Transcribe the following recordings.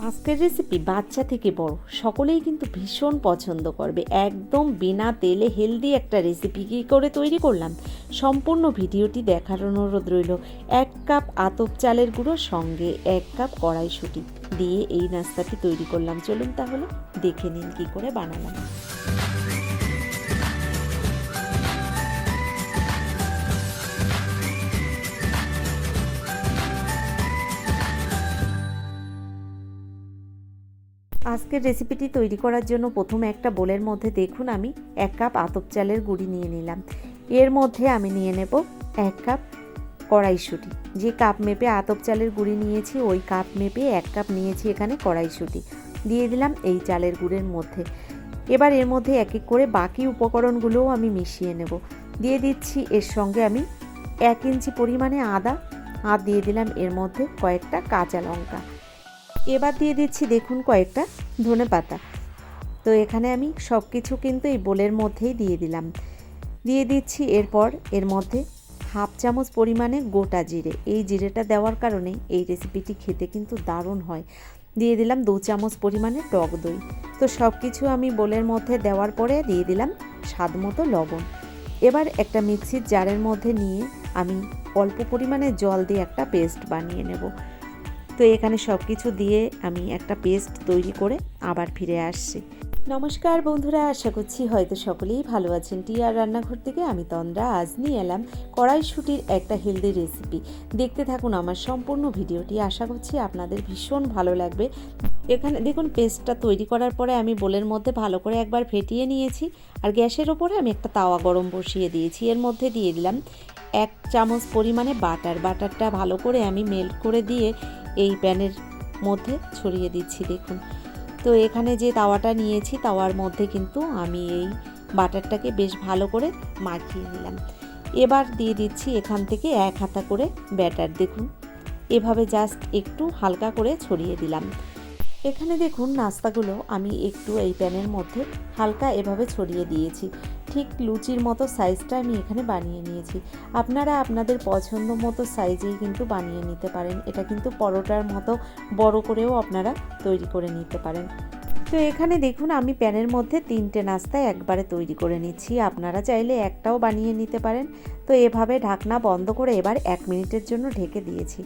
আজকের রেসিপি বাচ্চা থেকে বড় সকলেই কিন্তু ভীষণ পছন্দ করবে। একদম বিনা তেলে হেলদি একটা রেসিপি কী করে তৈরি করলাম সম্পূর্ণ ভিডিওটি দেখার অনুরোধ রইল। 1 কাপ আতপ চালের গুঁড়ো সঙ্গে 1 কাপ কড়াইশুঁটি দিয়ে এই নাস্তাটি তৈরি করলাম। চলুন তাহলে দেখে নিন কী করে বানালাম। আজকের রেসিপিটি তৈরি করার জন্য প্রথমে একটা বোলের মধ্যে দেখুন আমি 1 কাপ আতপ চালের গুঁড়ি নিয়ে নিলাম। এর মধ্যে আমি নিয়ে নেব 1 কাপ কড়াইশুঁটি। যে কাপ মেপে আতপ চালের গুঁড়ি নিয়েছি ওই কাপ মেপে 1 কাপ নিয়েছি এখানে কড়াইশুঁটি দিয়ে দিলাম এই চালের গুঁড়ের মধ্যে। এবার এর মধ্যে এক এক করে বাকি উপকরণগুলোও আমি মিশিয়ে নেব। দিয়ে দিচ্ছি এর সঙ্গে আমি 1 ইঞ্চি পরিমাণে আদা আর দিয়ে দিলাম এর মধ্যে কয়েকটা কাঁচা লঙ্কা। এবার দিয়ে দিচ্ছি দেখুন কয়েকটা ধনেপাতা। তো এখানে আমি সব কিছু কিন্তু এই বোলের মধ্যেই দিয়ে দিলাম। দিয়ে দিচ্ছি এরপর এর মধ্যে 1/2 চামচ পরিমাণে গোটা জিরে। এই জিরেটা দেওয়ার কারণে এই রেসিপিটি খেতে কিন্তু দারুণ হয়। দিয়ে দিলাম 2 চামচ পরিমাণে টক দই। তো সব কিছু আমি বোলের মধ্যে দেওয়ার পরে দিয়ে দিলাম স্বাদ মতো লবণ। এবার একটা মিক্সির জারের মধ্যে নিয়ে আমি অল্প পরিমাণে জল দিয়ে একটা পেস্ট বানিয়ে নেব। তো এখানে সব কিছু দিয়ে আমি একটা পেস্ট তৈরি করে আবার ফিরে আসছি। নমস্কার বন্ধুরা, আশা করছি হয়তো সকলেই ভালো আছেন। টিআর রান্নাঘর থেকে আমি তন্দ্রা আজ নিয়ে এলাম কড়াইশুঁটির একটা হেলদি রেসিপি। দেখতে থাকুন আমার সম্পূর্ণ ভিডিওটি, আশা করছি আপনাদের ভীষণ ভালো লাগবে। এখানে দেখুন পেস্টটা তৈরি করার পরে আমি বোলের মধ্যে ভালো করে একবার ফেটিয়ে নিয়েছি আর গ্যাসের ওপরে আমি একটা তাওয়া গরম বসিয়ে দিয়েছি। এর মধ্যে দিয়ে দিলাম 1 চামচ পরিমাণে বাটারটা ভালো করে আমি মেল্ট করে দিয়ে এই প্যানের মধ্যে ছড়িয়ে দিচ্ছি দেখুন। তো এখানে যে তাওয়াটা নিয়েছি তাওয়ার মধ্যে কিন্তু আমি এই বাটারটাকে বেশ ভালো করে মাখিয়ে নিলাম। এবার দিয়ে দিচ্ছি এখান থেকে 1 হাতা করে ব্যাটার। দেখুন এভাবে জাস্ট একটু হালকা করে ছড়িয়ে দিলাম। এখানে দেখুন নাস্তাগুলো আমি একটু এই প্যানের মধ্যে হালকা এভাবে ছড়িয়ে দিয়েছি। ঠিক লুচির মতো সাইজটা আমি এখানে বানিয়ে নিয়েছি। আপনারা আপনাদের পছন্দ মতো সাইজেই কিন্তু বানিয়ে নিতে পারেন। এটা কিন্তু পরোটার মতো বড় করেও আপনারা তৈরি করে নিতে পারেন। তো এখানে দেখুন আমি প্যানের মধ্যে 3টে নাস্তা একবারে তৈরি করে নিচ্ছি। আপনারা চাইলে একটাও বানিয়ে নিতে পারেন। তো এভাবে ঢাকনা বন্ধ করে এবার 1 মিনিটের জন্য ঢেকে দিয়েছি।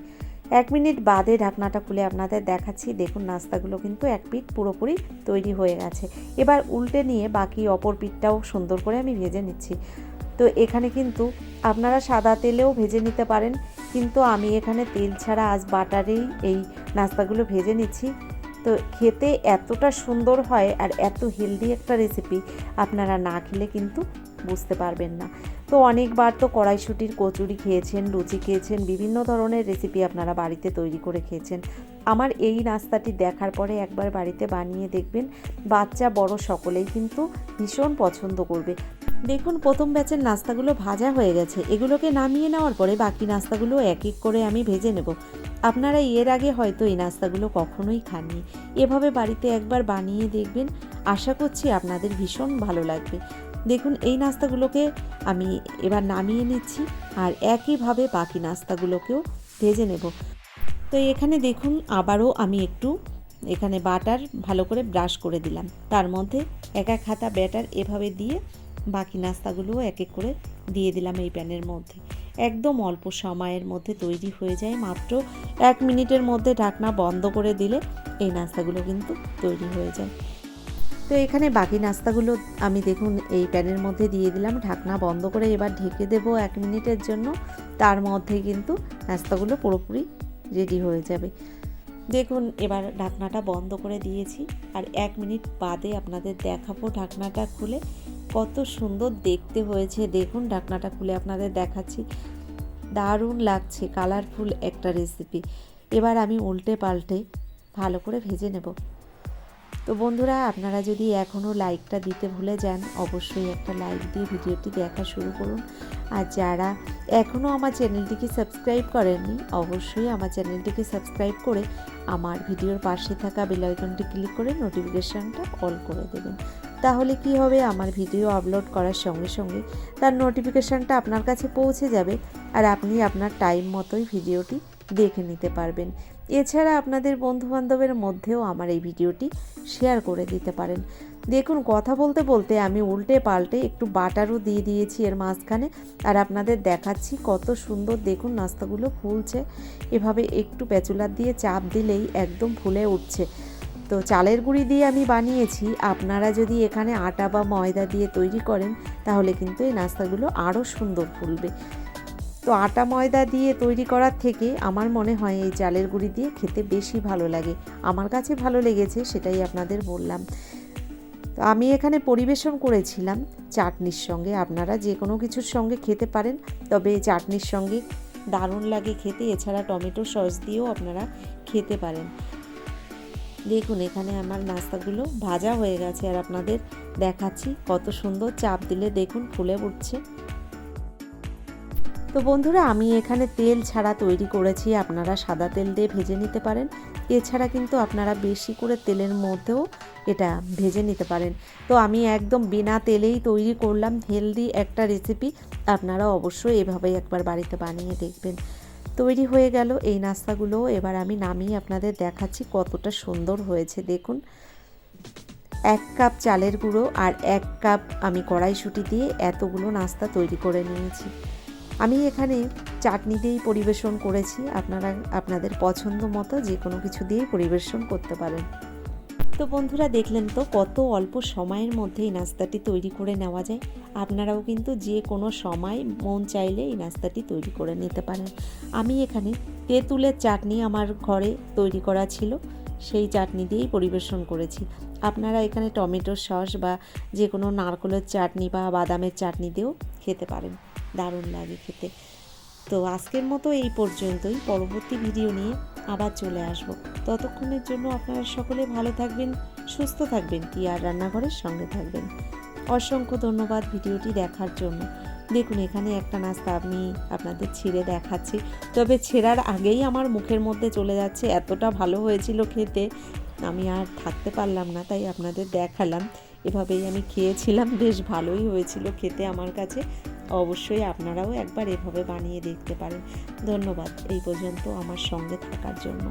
1 মিনিট বাদে ঢাকনাটা খুলে আপনাদের দেখাচ্ছি। দেখুন নাস্তাগুলো কিন্তু এক পিঠ পুরোপুরি তৈরি হয়ে গেছে। এবার উল্টে নিয়ে বাকি অপর পিঠটাও সুন্দর করে আমি ভেজে নিচ্ছি। তো এখানে কিন্তু আপনারা সাদা তেলেও ভেজে নিতে পারেন, কিন্তু আমি এখানে তেল ছাড়া আজ বাটারেই এই নাস্তাগুলো ভেজে নিচ্ছি। তো খেতে এতটা সুন্দর হয় আর এত হেলদি একটা রেসিপি আপনারা না খেলে কিন্তু বুঝতে পারবেন না। তো অনেকবার তো কড়াইশুঁটির কচুরি খেয়েছেন, লুচি খেয়েছেন, বিভিন্ন ধরনের রেসিপি আপনারা বাড়িতে তৈরি করে খেয়েছেন। আমার এই নাস্তাটি দেখার পরে একবার বাড়িতে বানিয়ে দেখবেন, বাচ্চা বড় সকলেই কিন্তু ভীষণ পছন্দ করবে। দেখুন প্রথম ব্যাচের নাস্তাগুলো ভাজা হয়ে গেছে। এগুলোকে নামিয়ে নেওয়ার পরে বাকি নাস্তাগুলো এক এক করে আমি ভেজে নেব। আপনারা এর আগে হয়তো এই নাস্তাগুলো কখনোই খাননি। এভাবে বাড়িতে একবার বানিয়ে দেখবেন, আশা করছি আপনাদের ভীষণ ভালো লাগবে। দেখুন এই নাস্তাগুলোকে আমি এবার নামিয়ে নিচ্ছি আর একইভাবে বাকি নাস্তাগুলোকেও ভেজে নেব। তো এখানে দেখুন আবারও আমি একটু এখানে বাটার ভালো করে ব্রাশ করে দিলাম। তার মধ্যে 1 হাতা ব্যাটার এভাবে দিয়ে বাকি নাস্তাগুলোও এক এক করে দিয়ে দিলাম এই প্যানের মধ্যে। একদম অল্প সময়ের মধ্যে তৈরি হয়ে যায়। মাত্র 1 মিনিটের মধ্যে ঢাকনা বন্ধ করে দিলে এই নাস্তাগুলো কিন্তু তৈরি হয়ে যায়। তো এখানে বাকি নাস্তাগুলো আমি দেখুন এই প্যানের মধ্যে দিয়ে দিলাম। ঢাকনা বন্ধ করে এবার ঢেকে দেবো 1 মিনিটের জন্য। তার মধ্যে কিন্তু নাস্তাগুলো পুরোপুরি রেডি হয়ে যাবে। দেখুন এবার ঢাকনাটা বন্ধ করে দিয়েছি আর 1 মিনিট বাদে আপনাদের দেখাবো ঢাকনাটা খুলে কত সুন্দর দেখতে হয়েছে। দেখুন ঢাকনাটা খুলে আপনাদের দেখাচ্ছি, দারুণ লাগছে, কালারফুল একটা রেসিপি। এবার আমি উল্টে পাল্টে ভালো করে ভেজে নেব। তো বন্ধুরা আপনারা যদি এখনও লাইকটা দিতে ভুলে যান, অবশ্যই একটা লাইক দিয়ে ভিডিওটি দেখা শুরু করুন। আর যারা এখনও আমার চ্যানেলটিকে সাবস্ক্রাইব করেননি, অবশ্যই আমার চ্যানেলটিকে সাবস্ক্রাইব করে আমার ভিডিওর পাশে থাকা বেল আইকনটি ক্লিক করে নোটিফিকেশানটা অল করে দেবেন। তাহলে কি হবে, আমার ভিডিও আপলোড করার সঙ্গে সঙ্গে তার নোটিফিকেশানটা আপনার কাছে পৌঁছে যাবে আর আপনি আপনার টাইম মতোই ভিডিওটি দেখে নিতে পারবেন। এছাড়া আপনাদের বন্ধুবান্ধবের মধ্যেও আমার এই ভিডিওটি শেয়ার করে দিতে পারেন। দেখুন, কথা বলতে বলতে আমি উল্টে পাল্টে একটু বাটারও দিয়ে দিয়েছি এর মাঝখানে, আর আপনাদের দেখাচ্ছি কত সুন্দর। দেখুন নাস্তাগুলো ফুলছে, এভাবে একটু প্যাচুলার দিয়ে চাপ দিলেই একদম ফুলে উঠছে। তো চালের গুঁড়ি দিয়ে আমি বানিয়েছি, আপনারা যদি এখানে আটা বা ময়দা দিয়ে তৈরি করেন তাহলে কিন্তু এই নাস্তাগুলো আরও সুন্দর ফুলবে। তো আটা ময়দা দিয়ে তৈরি করার থেকে আমার মনে হয় এই চালের গুঁড়ি দিয়ে খেতে বেশি ভালো লাগে। আমার কাছে ভালো লেগেছে, সেটাই আপনাদের বললাম। তো আমি এখানে পরিবেশন করেছিলাম চাটনির সঙ্গে। আপনারা যে কোনো কিছুর সঙ্গে খেতে পারেন, তবে চাটনির সঙ্গে দারুণ লাগে খেতে। এছাড়া টমেটো সস দিয়েও আপনারা খেতে পারেন। দেখুন এখানে আমার নাস্তাগুলো ভাজা হয়ে গেছে, আর আপনাদের দেখাচ্ছি কত সুন্দর চাপ দিলে দেখুন ফুলে উঠছে। তো বন্ধুরা, আমি এখানে তেল ছাড়া তৈরি করেছি, আপনারা সাদা তেল দিয়ে ভেজে নিতে পারেন। এছাড়া কিন্তু আপনারা বেশি করে তেলের মধ্যেও এটা ভেজে নিতে পারেন। তো আমি একদম বিনা তেলেই তৈরি করলাম হেলদি একটা রেসিপি। আপনারা অবশ্যই এভাবেই একবার বাড়িতে বানিয়ে দেখবেন। তৈরি হয়ে গেল এই নাস্তাগুলো। এবার আমি নামিয়ে আপনাদের দেখাচ্ছি কতটা সুন্দর হয়েছে। দেখুন, 1 কাপ চালের গুঁড়ো আর 1 কাপ আমি কড়াইশুঁটি দিয়ে এতগুলো নাস্তা তৈরি করে নিয়েছি। আমি এখানে চাটনি দিয়েই পরিবেশন করেছি, আপনারা আপনাদের পছন্দ মতো যে কোনো কিছু দিয়েই পরিবেশন করতে পারেন। তো বন্ধুরা, দেখলেন তো কত অল্প সময়ের মধ্যে এই নাস্তাটি তৈরি করে নেওয়া যায়। আপনারাও কিন্তু যে কোনো সময় মন চাইলে এই নাস্তাটি তৈরি করে নিতে পারেন। আমি এখানে তেঁতুলের চাটনি আমার ঘরে তৈরি করা ছিল, সেই চাটনি দিয়েই পরিবেশন করেছি। আপনারা এখানে টমেটো সস বা যে কোনো নারকেলের চাটনি বা বাদামের চাটনি দিয়েও খেতে পারেন, দারুণ লাগে খেতে। তো আজকের মতো এই পর্যন্তই। পরবর্তী ভিডিও নিয়ে আবার চলে আসব। ততক্ষণের জন্য আপনারা সকলে ভালো থাকবেন, সুস্থ থাকবেন, টিআর রান্নাঘরের সঙ্গে থাকবেন। অসংখ্য ধন্যবাদ ভিডিওটি দেখার জন্য। দেখুন এখানে একটা নাস্তা আমি আপনাদের ছিঁড়ে দেখাচ্ছি, তবে ছেঁড়ার আগেই আমার মুখের মধ্যে চলে যাচ্ছে, এতটা ভালো হয়েছিল খেতে, আমি আর থাকতে পারলাম না, তাই আপনাদের দেখালাম। এভাবেই আমি খেয়েছিলাম, বেশ ভালোই হয়েছিল খেতে আমার কাছে। অবশ্যই আপনারাও একবার এভাবে বানিয়ে দেখতে পারেন। ধন্যবাদ এই পর্যন্ত আমার সঙ্গে থাকার জন্য।